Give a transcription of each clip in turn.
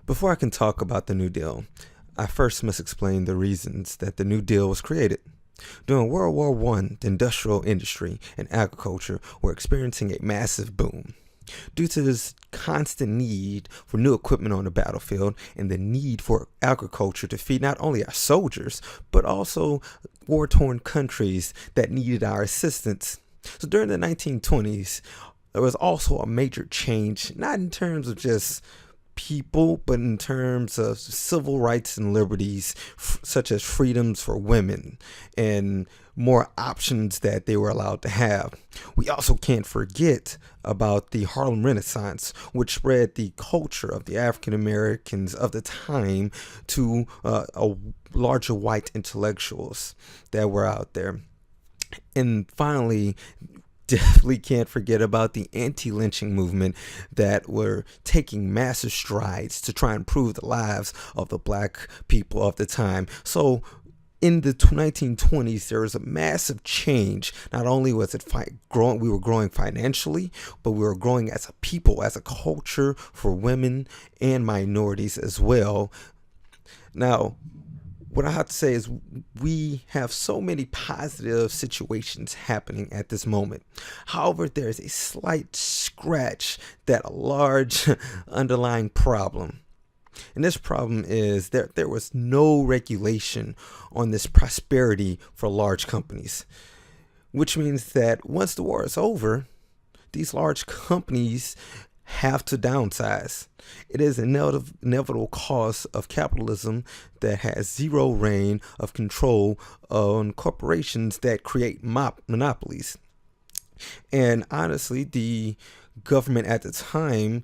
Before I can talk about the New Deal, I first must explain the reasons that the New Deal was created. During World War I, the industrial industry and agriculture were experiencing a massive boom. Due to this constant need for new equipment on the battlefield and the need for agriculture to feed not only our soldiers, but also war torn countries that needed our assistance. So during the 1920s, there was also a major change, not in terms of just people, but in terms of civil rights and liberties, such as freedoms for women and more options that they were allowed to have. We also can't forget about the Harlem Renaissance, which spread the culture of the African Americans of the time to a larger white intellectuals that were out there. And finally, definitely can't forget about the anti-lynching movement that were taking massive strides to try and improve the lives of the black people of the time. So in the 1920s, there was a massive change. Not only was it growing, we were growing financially, but we were growing as a people, as a culture for women and minorities as well. Now, what I have to say is we have so many positive situations happening at this moment. However, there is a slight scratch that a large underlying problem. And this problem is that there was no regulation on this prosperity for large companies, which means that once the war is over, these large companies have to downsize. It is an inevitable cause of capitalism that has zero reign of control on corporations that create monopolies. And honestly, the government at the time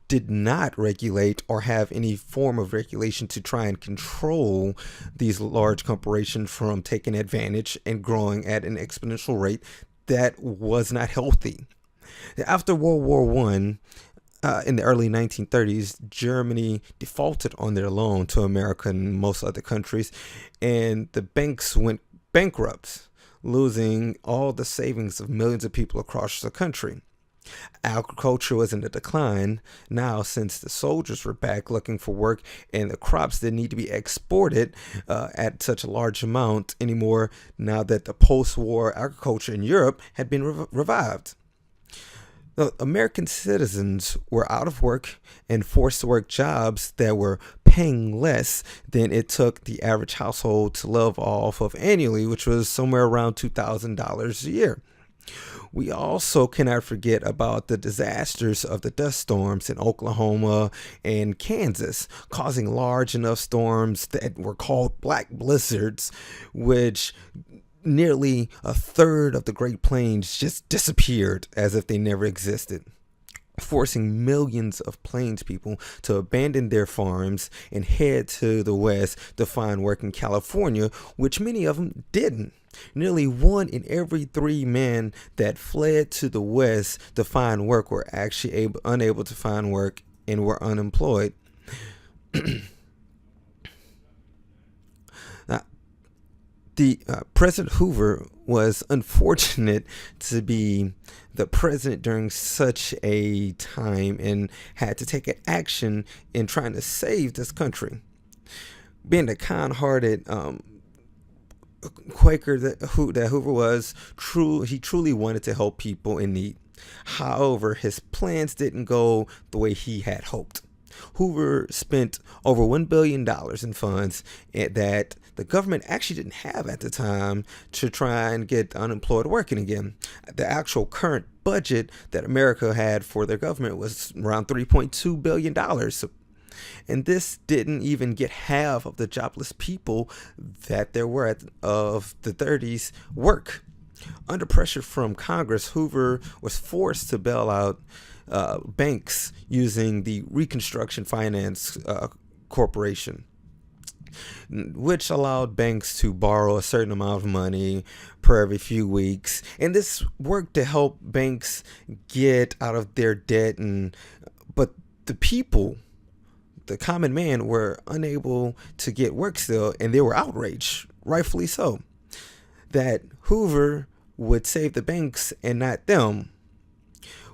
did not regulate or have any form of regulation to try and control these large corporations from taking advantage and growing at an exponential rate that was not healthy. After World War I, in the early 1930s, Germany defaulted on their loan to America and most other countries, and the banks went bankrupt, losing all the savings of millions of people across the country. Agriculture was in a decline now since the soldiers were back looking for work and the crops didn't need to be exported at such a large amount anymore now that the post-war agriculture in Europe had been revived. American citizens were out of work and forced to work jobs that were paying less than it took the average household to live off of annually, which was somewhere around $2,000 a year. We also cannot forget about the disasters of the dust storms in Oklahoma and Kansas, causing large enough storms that were called black blizzards, which nearly a third of the Great Plains just disappeared as if they never existed, forcing millions of Plains people to abandon their farms and head to the west to find work in California, which many of them didn't. Nearly 1 in every 3 men that fled to the west to find work were actually unable to find work and were unemployed. President Hoover was unfortunate to be the president during such a time and had to take action in trying to save this country. Being the kind-hearted Quaker that Hoover was, he truly wanted to help people in need. However, his plans didn't go the way he had hoped. Hoover spent over $1 billion in funds that the government actually didn't have at the time to try and get the unemployed working again. The actual current budget that America had for their government was around $3.2 billion. And this didn't even get half of the jobless people that there were of the 30s work. Under pressure from Congress, Hoover was forced to bail out banks using the Reconstruction Finance Corporation, which allowed banks to borrow a certain amount of money per every few weeks. And this worked to help banks get out of their debt. But the people, the common man, were unable to get work still, and they were outraged, rightfully so, that Hoover would save the banks and not them,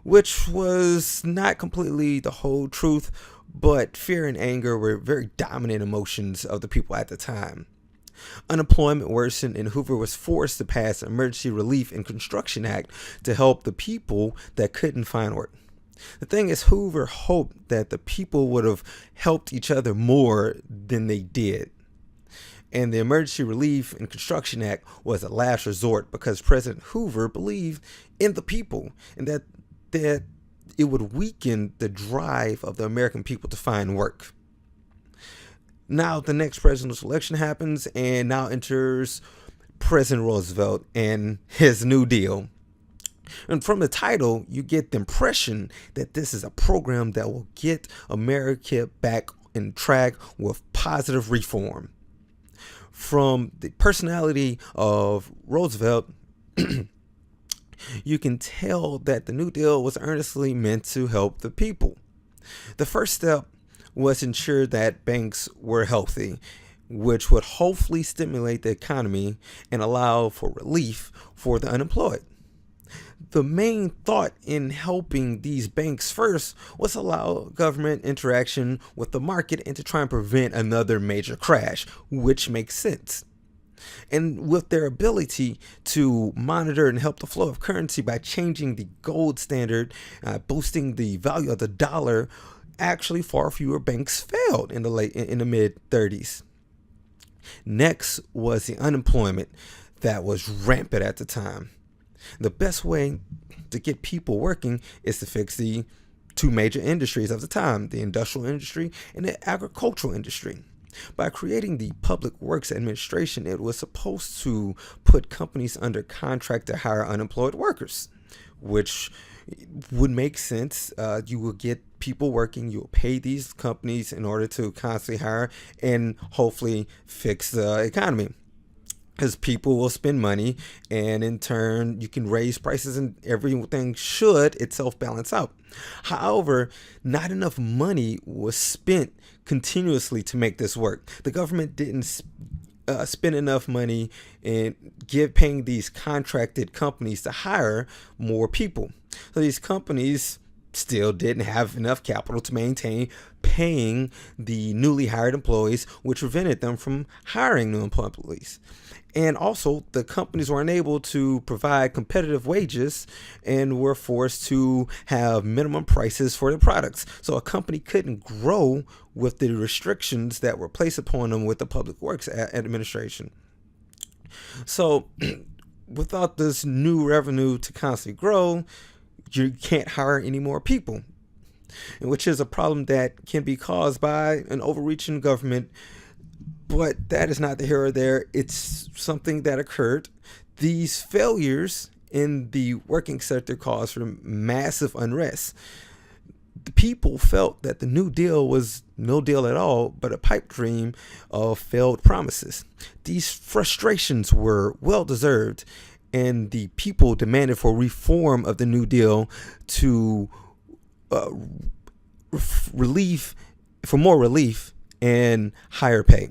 which was not completely the whole truth, but fear and anger were very dominant emotions of the people at the time. Unemployment worsened, and Hoover was forced to pass the Emergency Relief and Construction Act to help the people that couldn't find work. The thing is, Hoover hoped that the people would have helped each other more than they did. And the Emergency Relief and Construction Act was a last resort because President Hoover believed in the people and that it would weaken the drive of the American people to find work. Now the next presidential election happens, and now enters President Roosevelt and his New Deal. And from the title, you get the impression that this is a program that will get America back in track with positive reform. From the personality of Roosevelt, you can tell that the New Deal was earnestly meant to help the people. The first step was to ensure that banks were healthy, which would hopefully stimulate the economy and allow for relief for the unemployed. The main thought in helping these banks first was allow government interaction with the market and to try and prevent another major crash, which makes sense. And with their ability to monitor and help the flow of currency by changing the gold standard, boosting the value of the dollar, actually far fewer banks failed in the mid 30s. Next was the unemployment that was rampant at the time. The best way to get people working is to fix the two major industries of the time, the industrial industry and the agricultural industry. By creating the Public Works Administration, it was supposed to put companies under contract to hire unemployed workers, which would make sense. You will get people working, you will pay these companies in order to constantly hire and hopefully fix the economy. Because people will spend money, and in turn you can raise prices and everything should itself balance out. However, not enough money was spent continuously to make this work. The government didn't spend enough money in paying these contracted companies to hire more people. So these companies still didn't have enough capital to maintain paying the newly hired employees, which prevented them from hiring new employees. And also, the companies were unable to provide competitive wages and were forced to have minimum prices for their products. So a company couldn't grow with the restrictions that were placed upon them with the Public Works Administration. So without this new revenue to constantly grow, you can't hire any more people, which is a problem that can be caused by an overreaching government. But that is not the here or there. It's something that occurred. These failures in the working sector caused for massive unrest. The people felt that the New Deal was no deal at all, but a pipe dream of failed promises. These frustrations were well deserved, and the people demanded for reform of the New Deal to more relief and higher pay.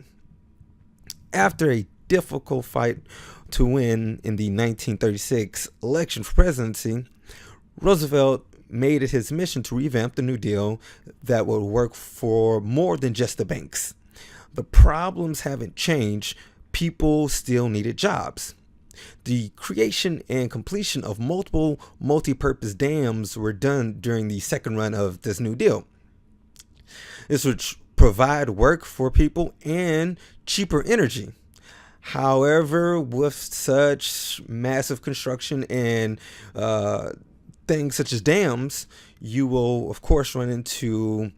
After a difficult fight to win in the 1936 election for presidency, Roosevelt made it his mission to revamp the New Deal that would work for more than just the banks. The problems haven't changed. People still needed jobs. The creation and completion of multiple multi-purpose dams were done during the second run of this New Deal. This would provide work for people and cheaper energy. However, with such massive construction and things such as dams, you will of course run into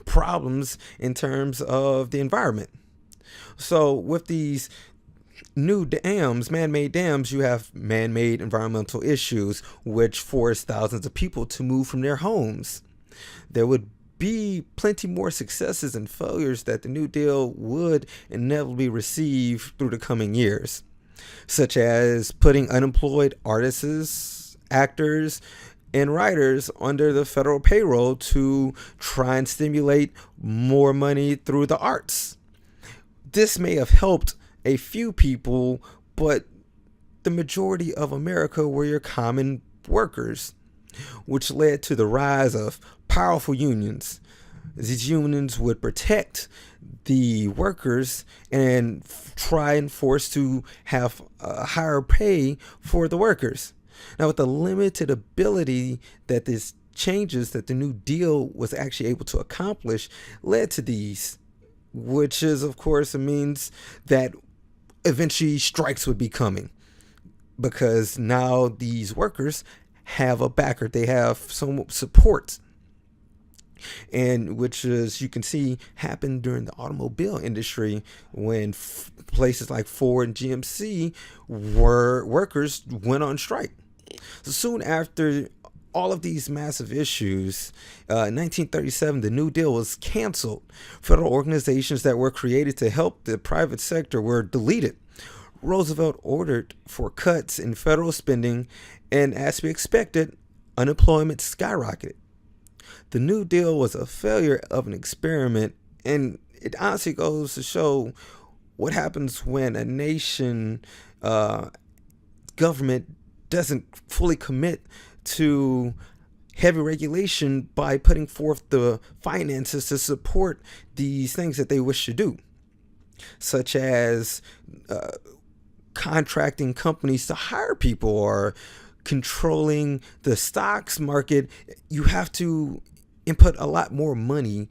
problems in terms of the environment. So with these new dams, man-made dams, you have man-made environmental issues which force thousands of people to move from their homes. There would be plenty more successes and failures that the New Deal would inevitably receive through the coming years, such as putting unemployed artists, actors, and writers under the federal payroll to try and stimulate more money through the arts. This may have helped a few people, but the majority of America were your common workers. which led to the rise of powerful unions. These unions would protect the workers and try and force to have a higher pay for the workers. Now, with the limited ability that this changes that the New Deal was actually able to accomplish led to these, which is, of course, it means that eventually strikes would be coming because now these workers have a backer, they have some support, and which is, you can see, happened during the automobile industry when places like Ford and GMC workers went on strike. So soon after all of these massive issues, in 1937, the New Deal was canceled. Federal organizations that were created to help the private sector were deleted. Roosevelt ordered for cuts in federal spending, and as we expected, unemployment skyrocketed. The New Deal was a failure of an experiment, and it honestly goes to show what happens when a nation government doesn't fully commit to heavy regulation by putting forth the finances to support these things that they wish to do, such as contracting companies to hire people or controlling the stocks market. You have to input a lot more money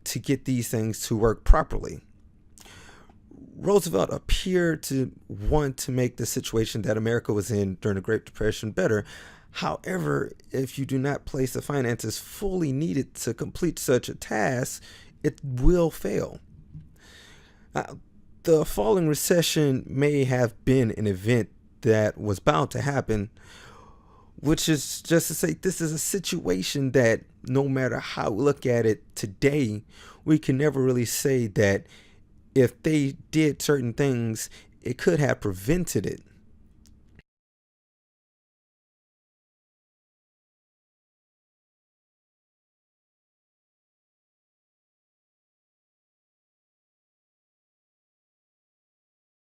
to get these things to work properly. Roosevelt appeared to want to make the situation that America was in during the Great Depression better. However, if you do not place the finances fully needed to complete such a task, it will fail. The following recession may have been an event that was bound to happen, which is just to say this is a situation that no matter how we look at it today, we can never really say that if they did certain things, it could have prevented it.